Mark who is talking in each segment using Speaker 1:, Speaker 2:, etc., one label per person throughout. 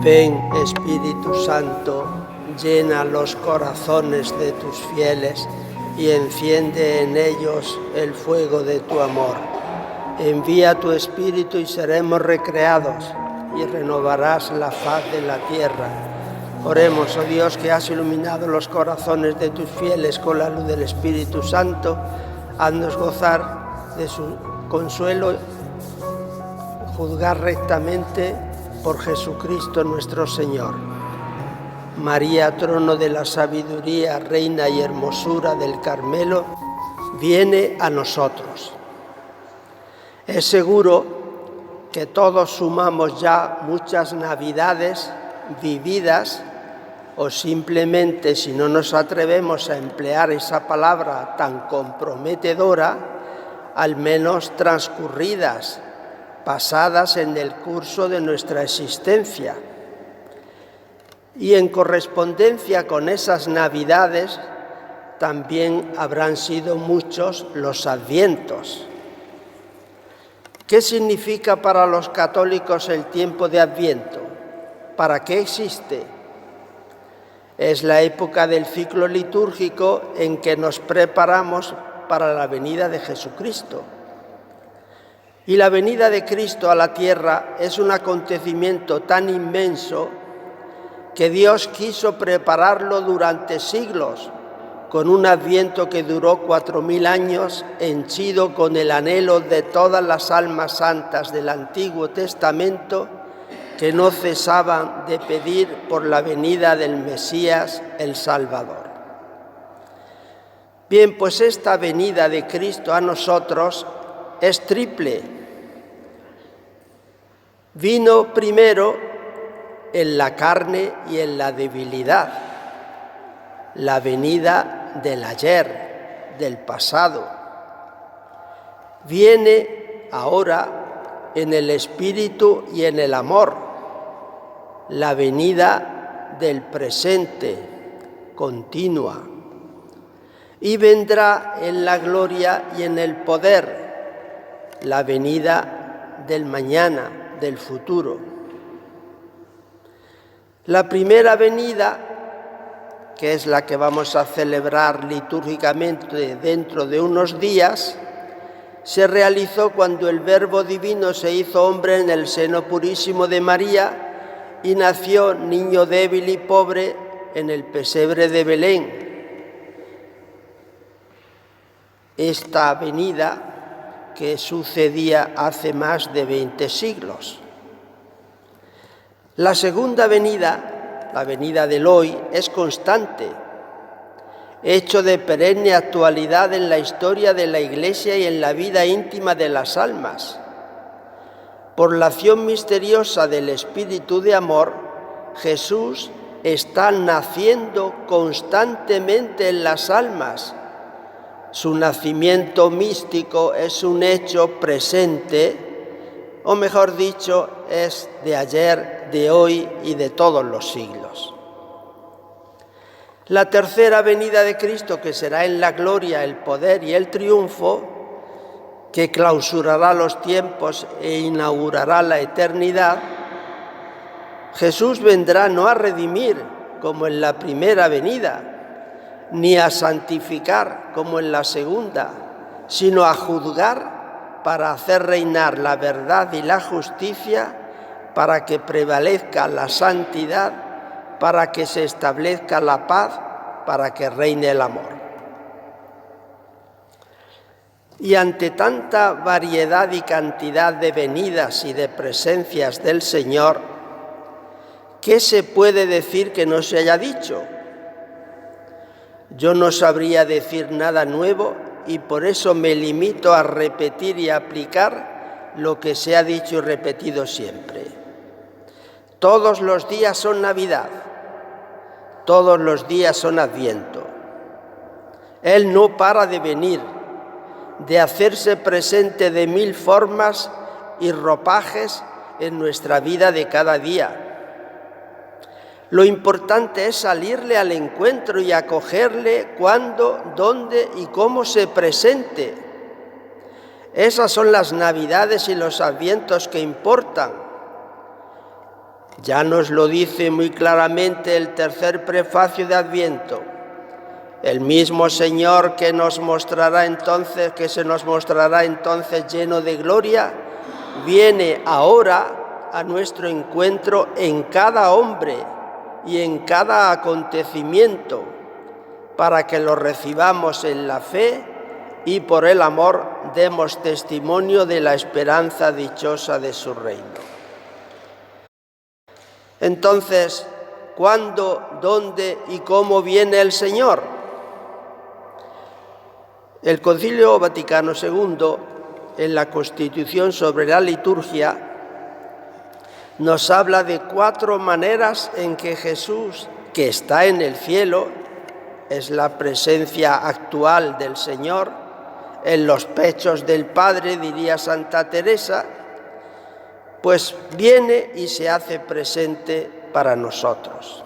Speaker 1: Ven, Espíritu Santo, llena los corazones de tus fieles y enciende en ellos el fuego de tu amor. Envía tu Espíritu y seremos recreados y renovarás la faz de la tierra. Oremos, oh Dios, que has iluminado los corazones de tus fieles con la luz del Espíritu Santo. Haznos gozar de su consuelo, juzgar rectamente por Jesucristo nuestro Señor. María, trono de la sabiduría, reina y hermosura del Carmelo, viene a nosotros. Es seguro que todos sumamos ya muchas Navidades vividas, o simplemente, si no nos atrevemos a emplear esa palabra tan comprometedora, al menos transcurridas, pasadas en el curso de nuestra existencia. Y en correspondencia con esas Navidades, también habrán sido muchos los Advientos. ¿Qué significa para los católicos el tiempo de Adviento? ¿Para qué existe? Es la época del ciclo litúrgico en que nos preparamos para la venida de Jesucristo. Y la venida de Cristo a la tierra es un acontecimiento tan inmenso que Dios quiso prepararlo durante siglos, con un Adviento que duró 4000 años, henchido con el anhelo de todas las almas santas del Antiguo Testamento, que no cesaban de pedir por la venida del Mesías, el Salvador. Bien, pues esta venida de Cristo a nosotros es triple. Vino primero en la carne y en la debilidad, la venida del ayer, del pasado. Viene ahora en el espíritu y en el amor, la venida del presente, continua, y vendrá en la gloria y en el poder, la venida del mañana, del futuro. La primera venida, que es la que vamos a celebrar litúrgicamente dentro de unos días, se realizó cuando el Verbo Divino se hizo hombre en el seno purísimo de María y nació niño débil y pobre en el pesebre de Belén. Esta venida que sucedía hace más de 20 siglos. La segunda venida, la venida del hoy, es constante, hecho de perenne actualidad en la historia de la Iglesia y en la vida íntima de las almas. Por la acción misteriosa del Espíritu de amor, Jesús está naciendo constantemente en las almas. Su nacimiento místico es un hecho presente, o mejor dicho, es de ayer, de hoy y de todos los siglos. La tercera venida de Cristo, que será en la gloria, el poder y el triunfo, que clausurará los tiempos e inaugurará la eternidad, Jesús vendrá no a redimir, como en la primera venida, ni a santificar, como en la segunda, sino a juzgar para hacer reinar la verdad y la justicia, para que prevalezca la santidad, para que se establezca la paz, para que reine el amor. Y ante tanta variedad y cantidad de venidas y de presencias del Señor, ¿qué se puede decir que no se haya dicho? Yo no sabría decir nada nuevo y por eso me limito a repetir y aplicar lo que se ha dicho y repetido siempre. Todos los días son Navidad, todos los días son Adviento. Él no para de venir, de hacerse presente de 1000 formas y ropajes en nuestra vida de cada día. Lo importante es salirle al encuentro y acogerle cuando, dónde y cómo se presente. Esas son las Navidades y los Advientos que importan. Ya nos lo dice muy claramente el tercer prefacio de Adviento. El mismo Señor que se nos mostrará entonces lleno de gloria, viene ahora a nuestro encuentro en cada hombre y en cada acontecimiento, para que lo recibamos en la fe y por el amor demos testimonio de la esperanza dichosa de su reino. Entonces, ¿cuándo, dónde y cómo viene el Señor? El Concilio Vaticano II, en la Constitución sobre la liturgia, nos habla de 4 maneras en que Jesús, que está en el cielo, es la presencia actual del Señor, en los pechos del Padre, diría Santa Teresa, pues viene y se hace presente para nosotros.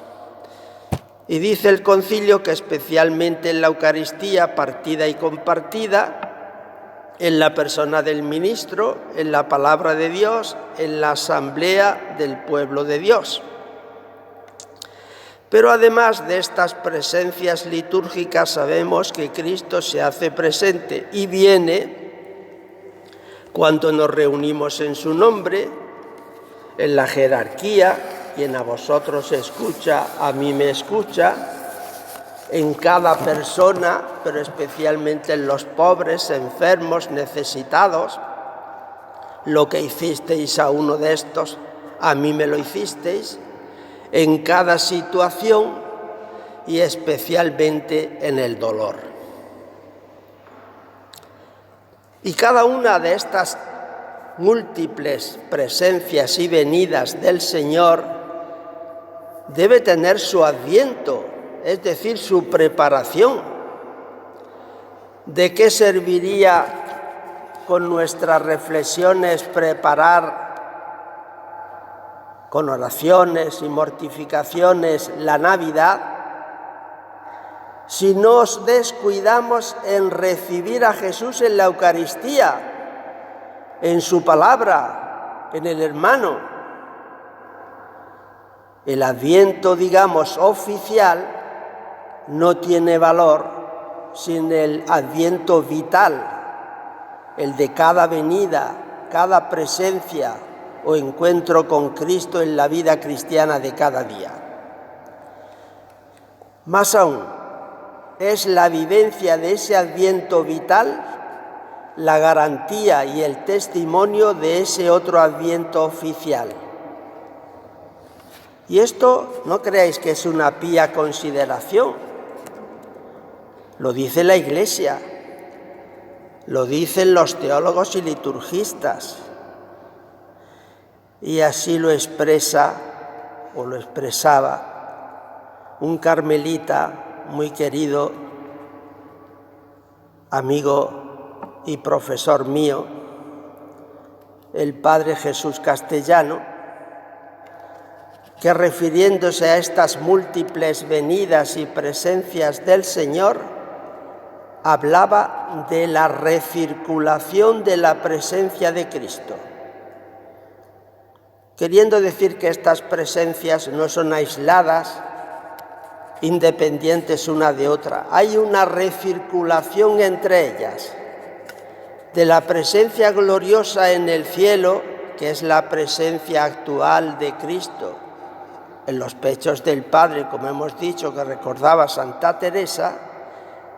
Speaker 1: Y dice el concilio que especialmente en la Eucaristía partida y compartida, en la persona del ministro, en la palabra de Dios, en la asamblea del pueblo de Dios. Pero además de estas presencias litúrgicas, sabemos que Cristo se hace presente y viene cuando nos reunimos en su nombre, en la jerarquía. Quien a vosotros escucha, a mí me escucha, en cada persona, pero especialmente en los pobres, enfermos, necesitados. Lo que hicisteis a uno de estos, a mí me lo hicisteis, en cada situación y especialmente en el dolor. Y cada una de estas múltiples presencias y venidas del Señor debe tener su adviento, es decir, su preparación. ¿De qué serviría con nuestras reflexiones preparar con oraciones y mortificaciones la Navidad si nos descuidamos en recibir a Jesús en la Eucaristía, en su palabra, en el hermano? El adviento, digamos, oficial no tiene valor sin el adviento vital, el de cada venida, cada presencia o encuentro con Cristo en la vida cristiana de cada día. Más aún, es la vivencia de ese adviento vital la garantía y el testimonio de ese otro adviento oficial. Y esto no creáis que es una pía consideración, lo dice la Iglesia, lo dicen los teólogos y liturgistas, y así lo expresa o lo expresaba un carmelita muy querido, amigo y profesor mío, el Padre Jesús Castellano, que refiriéndose a estas múltiples venidas y presencias del Señor, hablaba de la recirculación de la presencia de Cristo, queriendo decir que estas presencias no son aisladas, independientes una de otra. Hay una recirculación entre ellas, de la presencia gloriosa en el cielo, que es la presencia actual de Cristo, en los pechos del Padre, como hemos dicho, que recordaba Santa Teresa,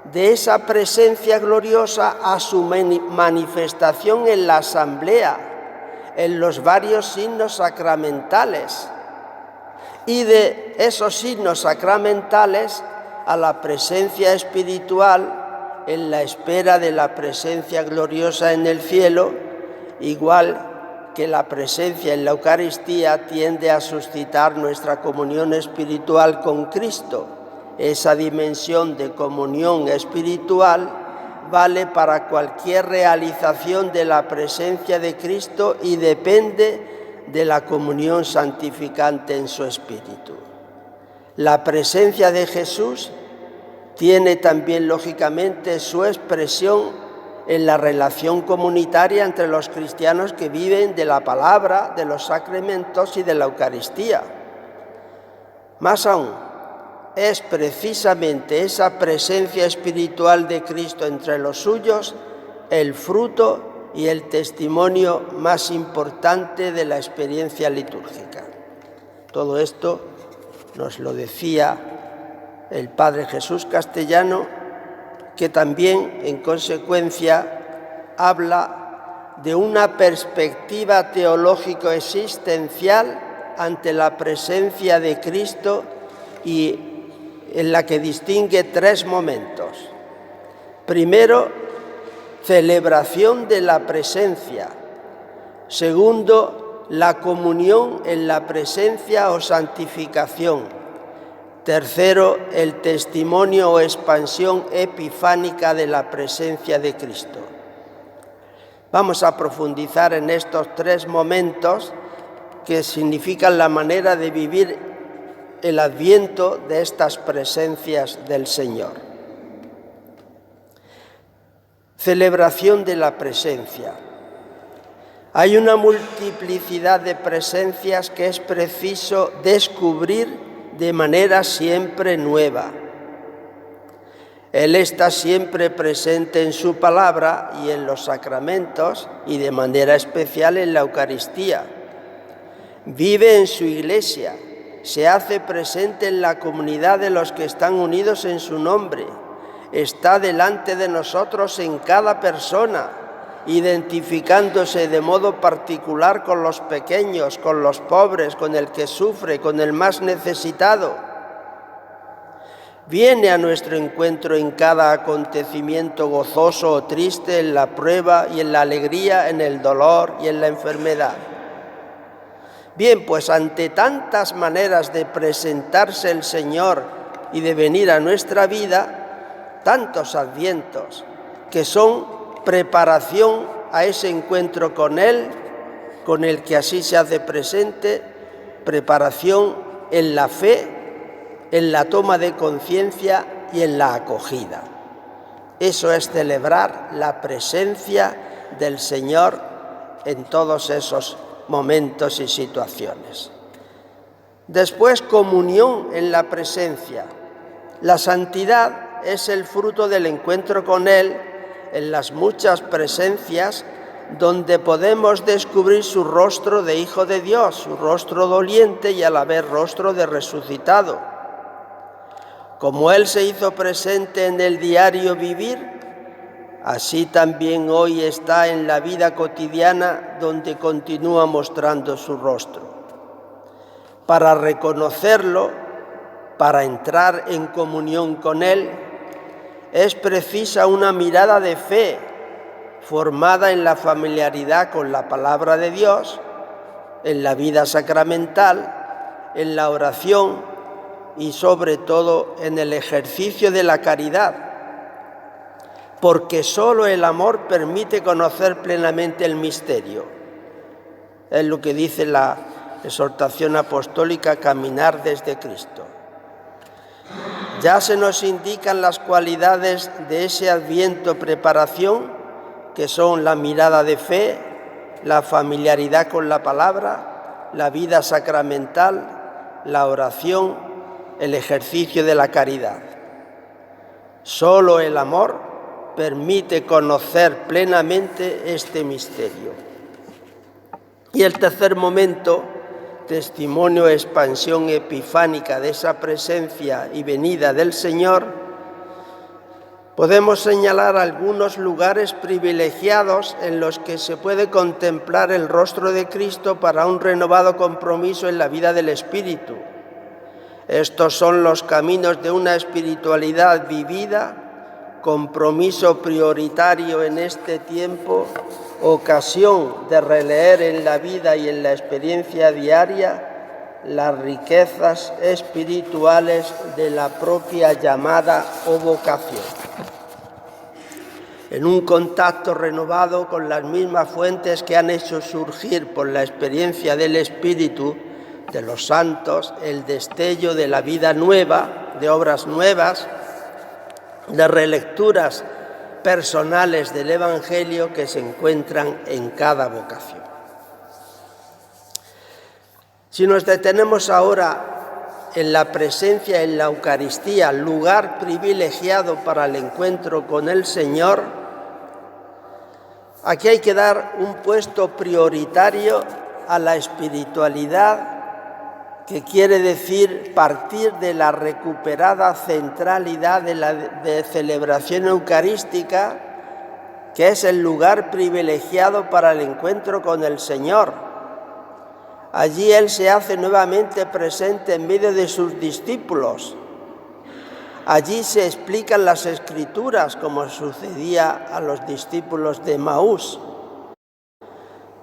Speaker 1: de esa presencia gloriosa a su manifestación en la asamblea, en los varios signos sacramentales, y de esos signos sacramentales a la presencia espiritual en la espera de la presencia gloriosa en el cielo, igual que la presencia en la Eucaristía tiende a suscitar nuestra comunión espiritual con Cristo. Esa dimensión de comunión espiritual vale para cualquier realización de la presencia de Cristo y depende de la comunión santificante en su Espíritu. La presencia de Jesús tiene también, lógicamente, su expresión en la relación comunitaria entre los cristianos que viven de la palabra, de los sacramentos y de la Eucaristía. Más aún, es precisamente esa presencia espiritual de Cristo entre los suyos el fruto y el testimonio más importante de la experiencia litúrgica. Todo esto nos lo decía el Padre Jesús Castellano, que también, en consecuencia, habla de una perspectiva teológico-existencial ante la presencia de Cristo y en la que distingue tres momentos. Primero, celebración de la presencia. Segundo, la comunión en la presencia o santificación. Tercero, el testimonio o expansión epifánica de la presencia de Cristo. Vamos a profundizar en estos tres momentos que significan la manera de vivir el adviento de estas presencias del Señor. Celebración de la presencia. Hay una multiplicidad de presencias que es preciso descubrir de manera siempre nueva. Él está siempre presente en su palabra y en los sacramentos y de manera especial en la Eucaristía. Vive en su Iglesia, se hace presente en la comunidad de los que están unidos en su nombre, está delante de nosotros en cada persona, identificándose de modo particular con los pequeños, con los pobres, con el que sufre, con el más necesitado. Viene a nuestro encuentro en cada acontecimiento gozoso o triste, en la prueba y en la alegría, en el dolor y en la enfermedad. Bien, pues ante tantas maneras de presentarse el Señor y de venir a nuestra vida, tantos advientos que son preparación a ese encuentro con Él, con el que así se hace presente, preparación en la fe, en la toma de conciencia y en la acogida. Eso es celebrar la presencia del Señor en todos esos momentos y situaciones. Después, comunión en la presencia. La santidad es el fruto del encuentro con Él en las muchas presencias donde podemos descubrir su rostro de Hijo de Dios, su rostro doliente y a la vez rostro de resucitado. Como Él se hizo presente en el diario vivir, así también hoy está en la vida cotidiana donde continúa mostrando su rostro. Para reconocerlo, para entrar en comunión con Él, es precisa una mirada de fe formada en la familiaridad con la palabra de Dios, en la vida sacramental, en la oración y sobre todo en el ejercicio de la caridad, porque solo el amor permite conocer plenamente el misterio. Es lo que dice la exhortación apostólica, caminar desde Cristo. Ya se nos indican las cualidades de ese adviento preparación, que son la mirada de fe, la familiaridad con la palabra, la vida sacramental, la oración, el ejercicio de la caridad. Solo el amor permite conocer plenamente este misterio. Y el tercer momento, testimonio, expansión epifánica de esa presencia y venida del Señor, podemos señalar algunos lugares privilegiados en los que se puede contemplar el rostro de Cristo para un renovado compromiso en la vida del Espíritu. Estos son los caminos de una espiritualidad vivida, compromiso prioritario en este tiempo, ocasión de releer en la vida y en la experiencia diaria las riquezas espirituales de la propia llamada o vocación. En un contacto renovado con las mismas fuentes que han hecho surgir por la experiencia del Espíritu de los santos el destello de la vida nueva, de obras nuevas, de relecturas personales del Evangelio que se encuentran en cada vocación. Si nos detenemos ahora en la presencia en la Eucaristía, lugar privilegiado para el encuentro con el Señor, aquí hay que dar un puesto prioritario a la espiritualidad, que quiere decir partir de la recuperada centralidad de celebración eucarística, que es el lugar privilegiado para el encuentro con el Señor. Allí Él se hace nuevamente presente en medio de sus discípulos. Allí se explican las Escrituras, como sucedía a los discípulos de Emaús.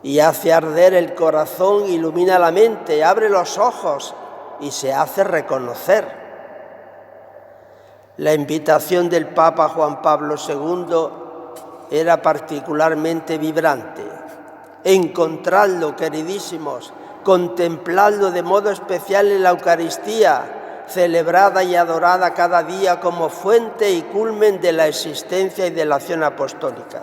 Speaker 1: Y hace arder el corazón, ilumina la mente, abre los ojos y se hace reconocer. La invitación del Papa Juan Pablo II era particularmente vibrante. Encontradlo, queridísimos, contempladlo de modo especial en la Eucaristía, celebrada y adorada cada día como fuente y culmen de la existencia y de la acción apostólica.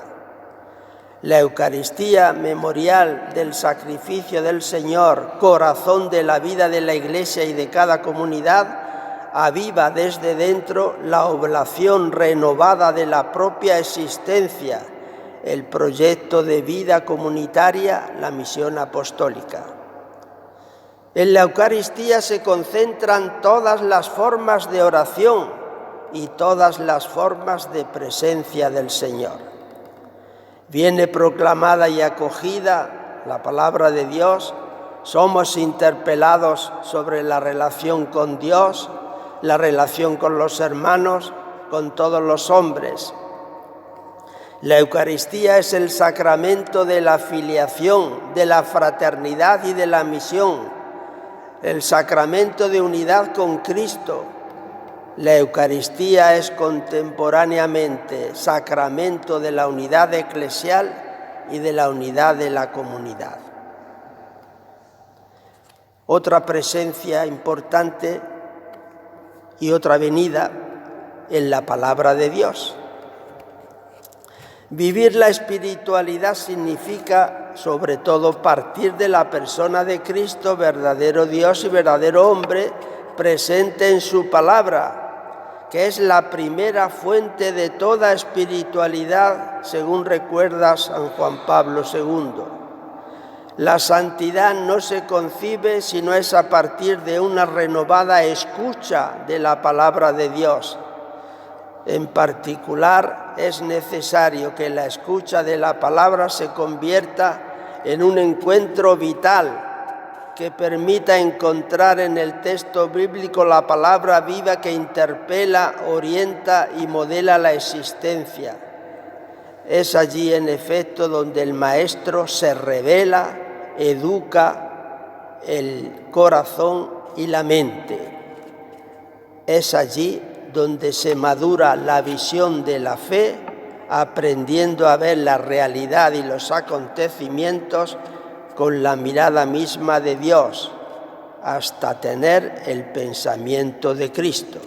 Speaker 1: La Eucaristía, memorial del sacrificio del Señor, corazón de la vida de la Iglesia y de cada comunidad, aviva desde dentro la oblación renovada de la propia existencia, el proyecto de vida comunitaria, la misión apostólica. En la Eucaristía se concentran todas las formas de oración y todas las formas de presencia del Señor. Viene proclamada y acogida la palabra de Dios, somos interpelados sobre la relación con Dios, la relación con los hermanos, con todos los hombres. La Eucaristía es el sacramento de la filiación, de la fraternidad y de la misión, el sacramento de unidad con Cristo. La Eucaristía es contemporáneamente sacramento de la unidad eclesial y de la unidad de la comunidad. Otra presencia importante y otra venida en la palabra de Dios. Vivir la espiritualidad significa, sobre todo, partir de la persona de Cristo, verdadero Dios y verdadero hombre, presente en su palabra, que es la primera fuente de toda espiritualidad, según recuerda San Juan Pablo II. La santidad no se concibe si no es a partir de una renovada escucha de la palabra de Dios. En particular, es necesario que la escucha de la palabra se convierta en un encuentro vital que permita encontrar en el texto bíblico la palabra viva que interpela, orienta y modela la existencia. Es allí, en efecto, donde el Maestro se revela, educa el corazón y la mente. Es allí donde se madura la visión de la fe, aprendiendo a ver la realidad y los acontecimientos con la mirada misma de Dios, hasta tener el pensamiento de Cristo.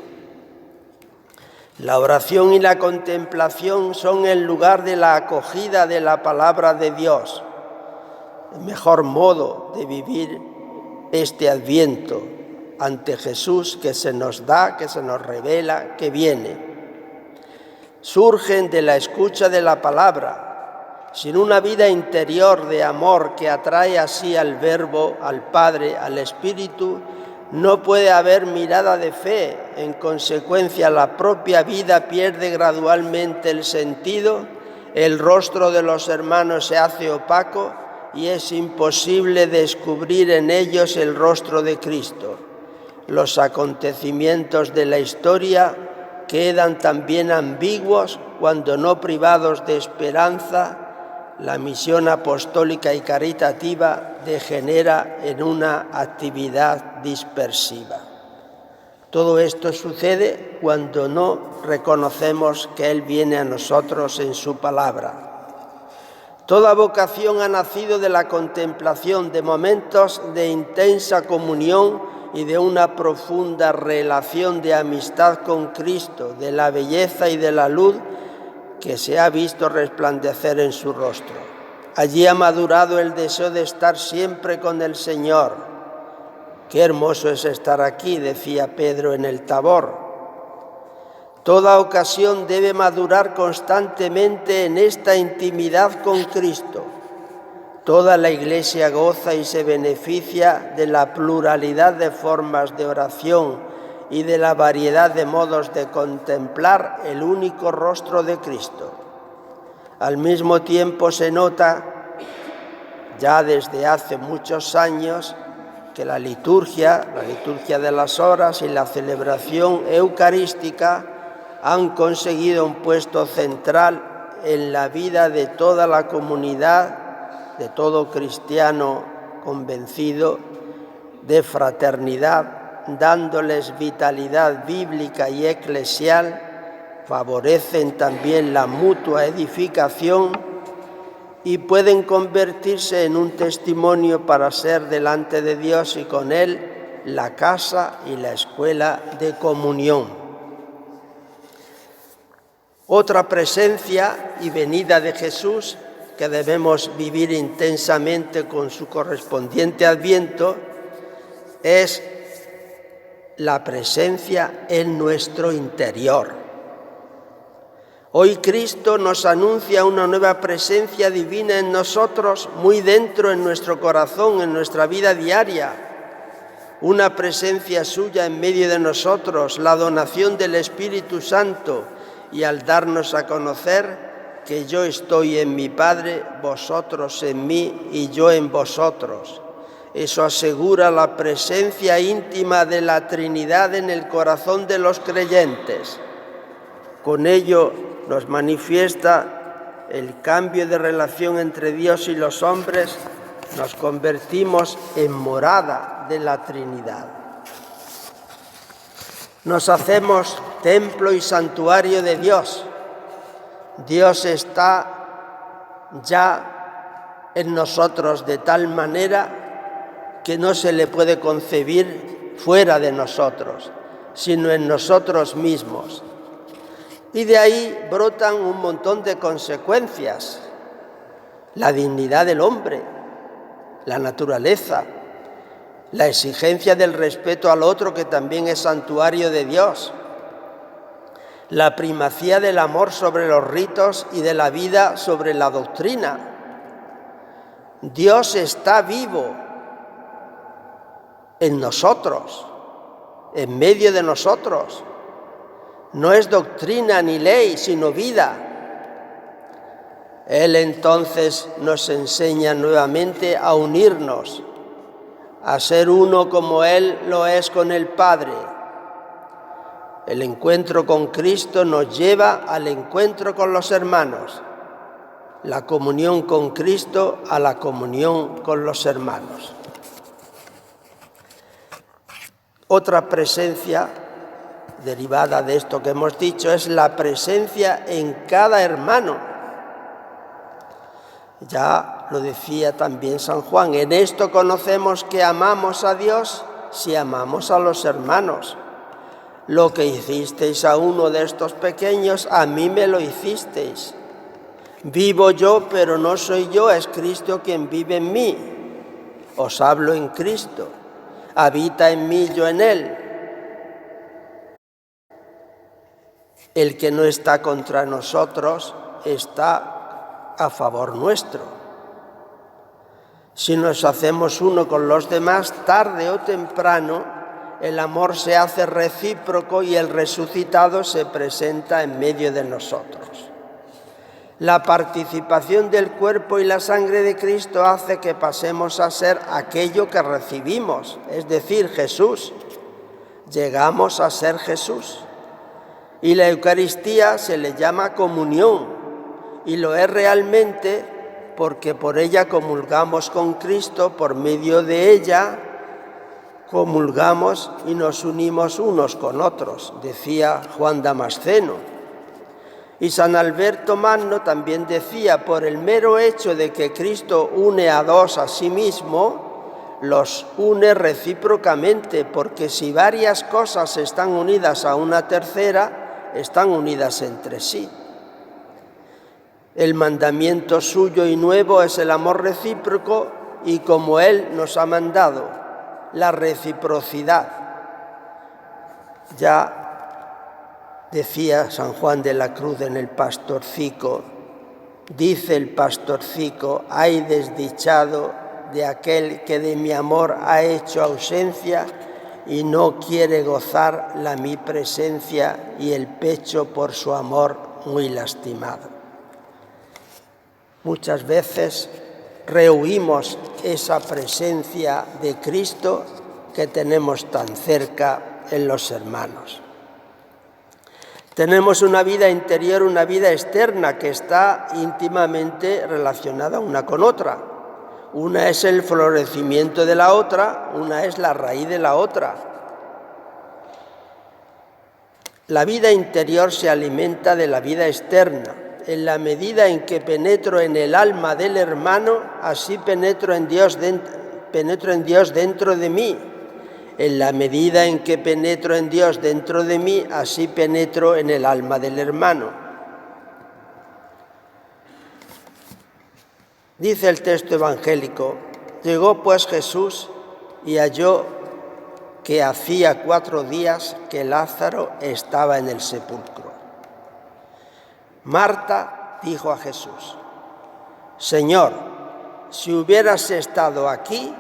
Speaker 1: La oración y la contemplación son el lugar de la acogida de la palabra de Dios, el mejor modo de vivir este Adviento ante Jesús que se nos da, que se nos revela, que viene. Surgen de la escucha de la palabra. Sin una vida interior de amor que atrae así al Verbo, al Padre, al Espíritu, no puede haber mirada de fe. En consecuencia, la propia vida pierde gradualmente el sentido, el rostro de los hermanos se hace opaco y es imposible descubrir en ellos el rostro de Cristo. Los acontecimientos de la historia quedan también ambiguos cuando no privados de esperanza. La misión apostólica y caritativa degenera en una actividad dispersiva. Todo esto sucede cuando no reconocemos que Él viene a nosotros en su palabra. Toda vocación ha nacido de la contemplación, de momentos de intensa comunión y de una profunda relación de amistad con Cristo, de la belleza y de la luz que se ha visto resplandecer en su rostro. Allí ha madurado el deseo de estar siempre con el Señor. Qué hermoso es estar aquí, decía Pedro en el Tabor. Toda ocasión debe madurar constantemente en esta intimidad con Cristo. Toda la Iglesia goza y se beneficia de la pluralidad de formas de oración y de la variedad de modos de contemplar el único rostro de Cristo. Al mismo tiempo se nota, ya desde hace muchos años, que la liturgia de las horas y la celebración eucarística han conseguido un puesto central en la vida de toda la comunidad, de todo cristiano convencido, de fraternidad, dándoles vitalidad bíblica y eclesial, favorecen también la mutua edificación y pueden convertirse en un testimonio para ser delante de Dios y con Él la casa y la escuela de comunión. Otra presencia y venida de Jesús que debemos vivir intensamente con su correspondiente adviento es la presencia en nuestro interior. Hoy Cristo nos anuncia una nueva presencia divina en nosotros, muy dentro en nuestro corazón, en nuestra vida diaria. Una presencia suya en medio de nosotros, la donación del Espíritu Santo, y al darnos a conocer que yo estoy en mi Padre, vosotros en mí y yo en vosotros. Eso asegura la presencia íntima de la Trinidad en el corazón de los creyentes. Con ello nos manifiesta el cambio de relación entre Dios y los hombres, nos convertimos en morada de la Trinidad. Nos hacemos templo y santuario de Dios. Dios está ya en nosotros de tal manera que no se le puede concebir fuera de nosotros, sino en nosotros mismos. Y de ahí brotan un montón de consecuencias. La dignidad del hombre, la naturaleza, la exigencia del respeto al otro, que también es santuario de Dios, la primacía del amor sobre los ritos y de la vida sobre la doctrina. Dios está vivo en nosotros, en medio de nosotros. No es doctrina ni ley, sino vida. Él entonces nos enseña nuevamente a unirnos, a ser uno como Él lo es con el Padre. El encuentro con Cristo nos lleva al encuentro con los hermanos, la comunión con Cristo a la comunión con los hermanos. Otra presencia derivada de esto que hemos dicho es la presencia en cada hermano. Ya lo decía también San Juan, en esto conocemos que amamos a Dios si amamos a los hermanos. Lo que hicisteis a uno de estos pequeños, a mí me lo hicisteis. Vivo yo, pero no soy yo, es Cristo quien vive en mí. Os hablo en Cristo. Habita en mí, yo en Él. El que no está contra nosotros está a favor nuestro. Si nos hacemos uno con los demás, tarde o temprano, el amor se hace recíproco y el resucitado se presenta en medio de nosotros. La participación del cuerpo y la sangre de Cristo hace que pasemos a ser aquello que recibimos, es decir, Jesús. Llegamos a ser Jesús. Y la Eucaristía se le llama comunión, y lo es realmente porque por ella comulgamos con Cristo, por medio de ella comulgamos y nos unimos unos con otros, decía Juan Damasceno. Y San Alberto Magno también decía, por el mero hecho de que Cristo une a dos a sí mismo, los une recíprocamente, porque si varias cosas están unidas a una tercera, están unidas entre sí. El mandamiento suyo y nuevo es el amor recíproco y como Él nos ha mandado, la reciprocidad. Ya decía San Juan de la Cruz en el Pastorcico, dice el Pastorcico: ay desdichado de aquel que de mi amor ha hecho ausencia y no quiere gozar la mi presencia y el pecho por su amor muy lastimado. Muchas veces rehuimos esa presencia de Cristo que tenemos tan cerca en los hermanos. Tenemos una vida interior, una vida externa que está íntimamente relacionada una con otra. Una es el florecimiento de la otra, una es la raíz de la otra. La vida interior se alimenta de la vida externa. En la medida en que penetro en el alma del hermano, así penetro en Dios dentro de mí. En la medida en que penetro en Dios dentro de mí, así penetro en el alma del hermano. Dice el texto evangélico: llegó pues Jesús y halló que hacía 4 días que Lázaro estaba en el sepulcro. Marta dijo a Jesús: Señor, si hubieras estado aquí,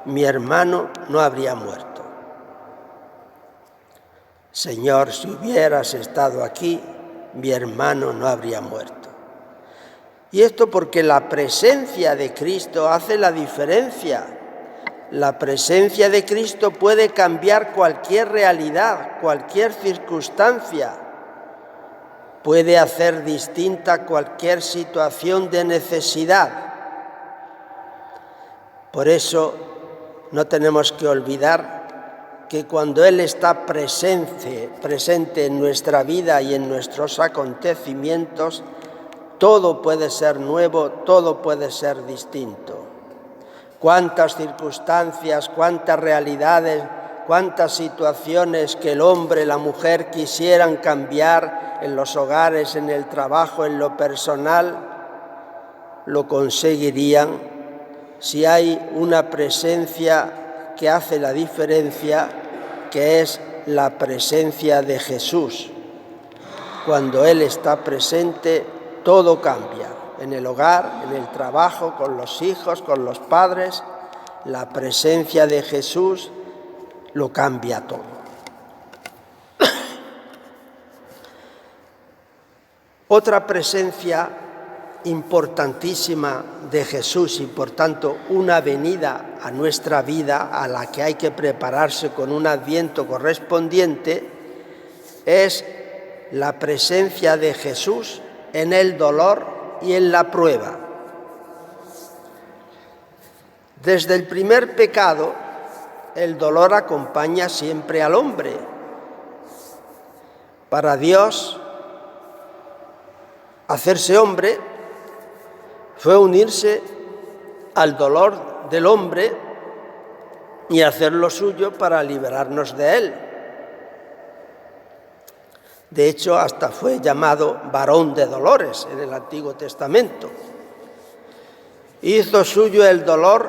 Speaker 1: mi hermano no habría muerto. Señor, si hubieras estado aquí, mi hermano no habría muerto. Y esto porque la presencia de Cristo hace la diferencia. La presencia de Cristo puede cambiar cualquier realidad, cualquier circunstancia. Puede hacer distinta cualquier situación de necesidad. Por eso no tenemos que olvidar que cuando Él está presente en nuestra vida y en nuestros acontecimientos, todo puede ser nuevo, todo puede ser distinto. Cuántas circunstancias, cuántas realidades, cuántas situaciones que el hombre, la mujer quisieran cambiar en los hogares, en el trabajo, en lo personal, lo conseguirían si hay una presencia que hace la diferencia, que es la presencia de Jesús. Cuando Él está presente, todo cambia. En el hogar, en el trabajo, con los hijos, con los padres, la presencia de Jesús lo cambia todo. Otra presencia importantísima de Jesús y por tanto una venida a nuestra vida a la que hay que prepararse con un adviento correspondiente es la presencia de Jesús en el dolor y en la prueba. Desde el primer pecado, el dolor acompaña siempre al hombre. Para Dios, hacerse hombre fue unirse al dolor del hombre y hacer lo suyo para liberarnos de él. De hecho, hasta fue llamado varón de dolores en el Antiguo Testamento. Hizo suyo el dolor,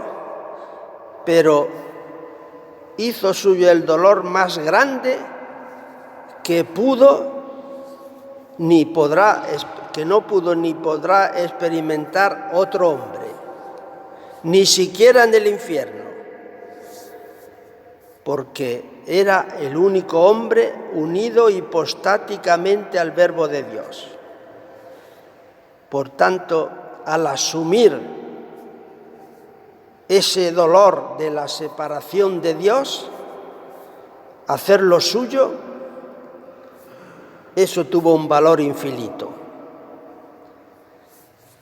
Speaker 1: pero hizo suyo el dolor más grande que no pudo ni podrá experimentar otro hombre, ni siquiera en el infierno, porque era el único hombre unido hipostáticamente al Verbo de Dios. Por tanto, al asumir ese dolor de la separación de Dios, hacer lo suyo, eso tuvo un valor infinito.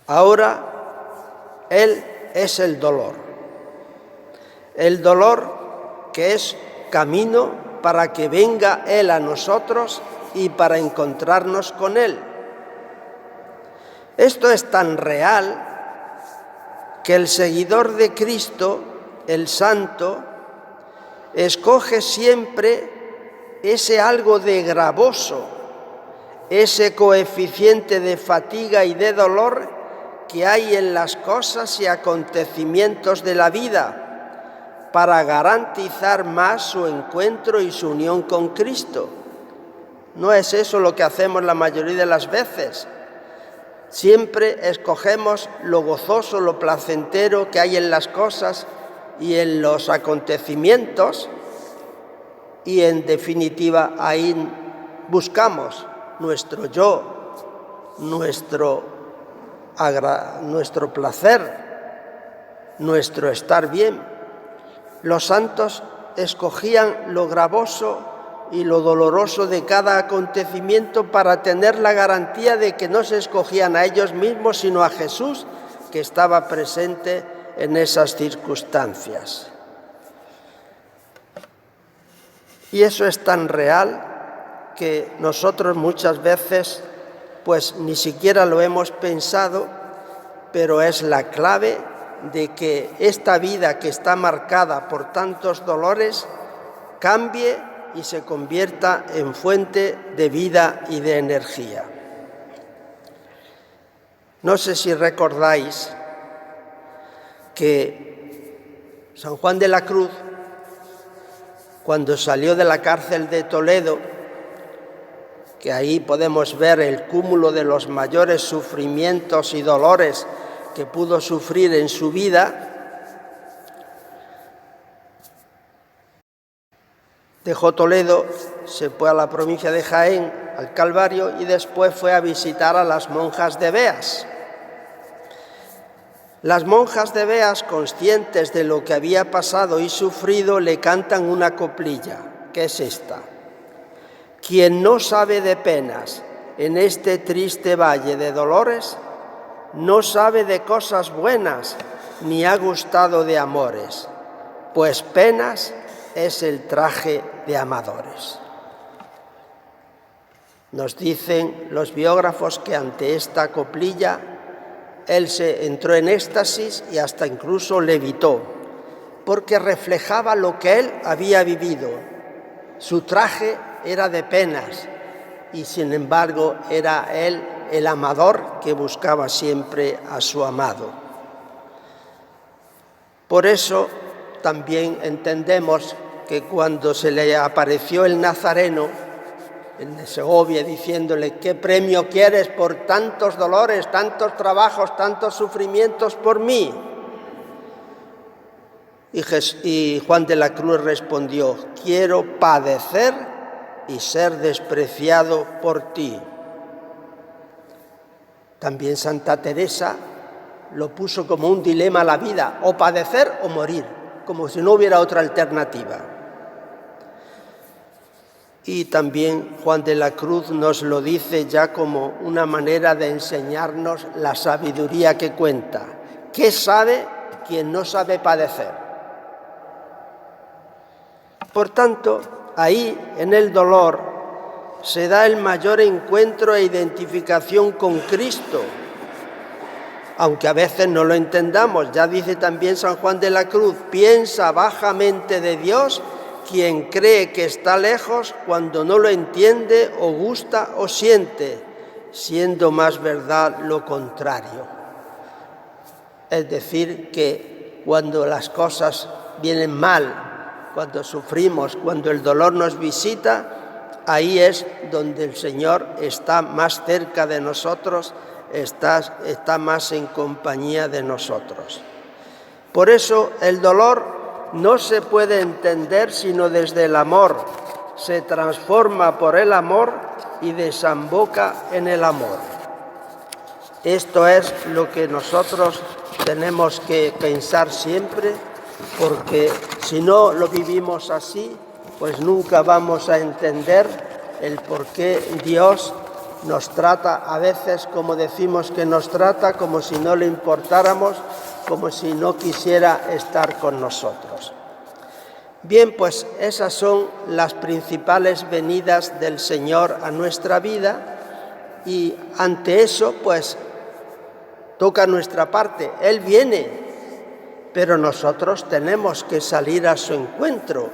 Speaker 1: Ahora, Él es el dolor que es camino para que venga Él a nosotros y para encontrarnos con Él. Esto es tan real que el seguidor de Cristo, el santo, escoge siempre ese algo de gravoso, ese coeficiente de fatiga y de dolor que hay en las cosas y acontecimientos de la vida para garantizar más su encuentro y su unión con Cristo. No es eso lo que hacemos la mayoría de las veces. Siempre escogemos lo gozoso, lo placentero que hay en las cosas y en los acontecimientos, y en definitiva ahí buscamos nuestro yo, nuestro placer, nuestro estar bien. Los santos escogían lo gravoso y lo doloroso de cada acontecimiento para tener la garantía de que no se escogían a ellos mismos, sino a Jesús, que estaba presente en esas circunstancias. Y eso es tan real que nosotros muchas veces pues ni siquiera lo hemos pensado, pero es la clave de que esta vida que está marcada por tantos dolores cambie y se convierta en fuente de vida y de energía. No sé si recordáis que San Juan de la Cruz, cuando salió de la cárcel de Toledo, que ahí podemos ver el cúmulo de los mayores sufrimientos y dolores que pudo sufrir en su vida, dejó Toledo, se fue a la provincia de Jaén, al Calvario, y después fue a visitar a las monjas de Beas. Las monjas de Beas, conscientes de lo que había pasado y sufrido, le cantan una coplilla, que es esta: quien no sabe de penas en este triste valle de dolores, no sabe de cosas buenas, ni ha gustado de amores, pues penas es el traje de amadores. Nos dicen los biógrafos que ante esta coplilla él se entró en éxtasis y hasta incluso levitó, porque reflejaba lo que él había vivido. Su traje era de penas y sin embargo era él el amador que buscaba siempre a su amado. Por eso también entendemos que cuando se le apareció el Nazareno en Segovia diciéndole: ¿qué premio quieres por tantos dolores, tantos trabajos, tantos sufrimientos por mí? Y Juan de la Cruz respondió: quiero padecer y ser despreciado por ti. También Santa Teresa lo puso como un dilema a la vida: o padecer o morir, como si no hubiera otra alternativa. Y también Juan de la Cruz nos lo dice ya como una manera de enseñarnos la sabiduría que cuenta. ¿Qué sabe quien no sabe padecer? Por tanto, ahí en el dolor se da el mayor encuentro e identificación con Cristo, aunque a veces no lo entendamos. Ya dice también San Juan de la Cruz: piensa bajamente de Dios quien cree que está lejos cuando no lo entiende o gusta o siente, siendo más verdad lo contrario. Es decir, que cuando las cosas vienen mal, cuando sufrimos, cuando el dolor nos visita, ahí es donde el Señor está más cerca de nosotros, está más en compañía de nosotros. Por eso el dolor no se puede entender sino desde el amor, se transforma por el amor y desemboca en el amor. Esto es lo que nosotros tenemos que pensar siempre, porque si no lo vivimos así, pues nunca vamos a entender el por qué Dios nos trata a veces como decimos que nos trata, como si no le importáramos, como si no quisiera estar con nosotros. Bien, pues esas son las principales venidas del Señor a nuestra vida, y ante eso pues toca nuestra parte. Él viene, pero nosotros tenemos que salir a su encuentro.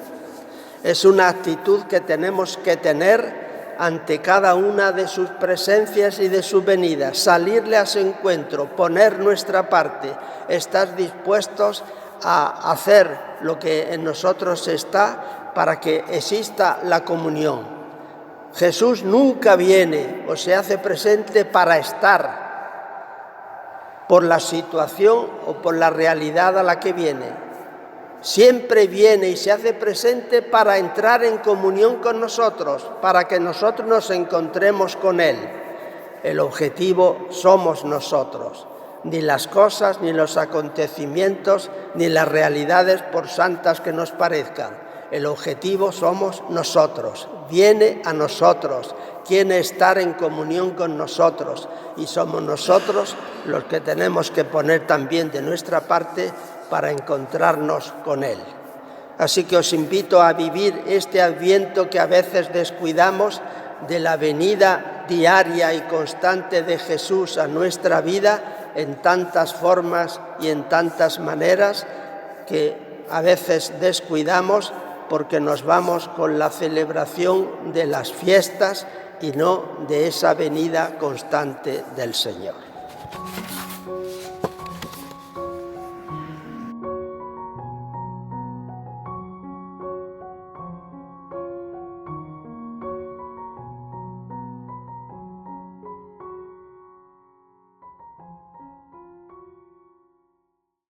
Speaker 1: Es una actitud que tenemos que tener ante cada una de sus presencias y de sus venidas, salirle a su encuentro, poner nuestra parte, estar dispuestos a hacer lo que en nosotros está para que exista la comunión. Jesús nunca viene o se hace presente para estar por la situación o por la realidad a la que viene. Siempre viene y se hace presente para entrar en comunión con nosotros, para que nosotros nos encontremos con Él. El objetivo somos nosotros, ni las cosas, ni los acontecimientos, ni las realidades, por santas que nos parezcan. El objetivo somos nosotros, viene a nosotros, quiere estar en comunión con nosotros, y somos nosotros los que tenemos que poner también de nuestra parte para encontrarnos con Él. Así que os invito a vivir este Adviento que a veces descuidamos, de la venida diaria y constante de Jesús a nuestra vida en tantas formas y en tantas maneras que a veces descuidamos porque nos vamos con la celebración de las fiestas y no de esa venida constante del Señor.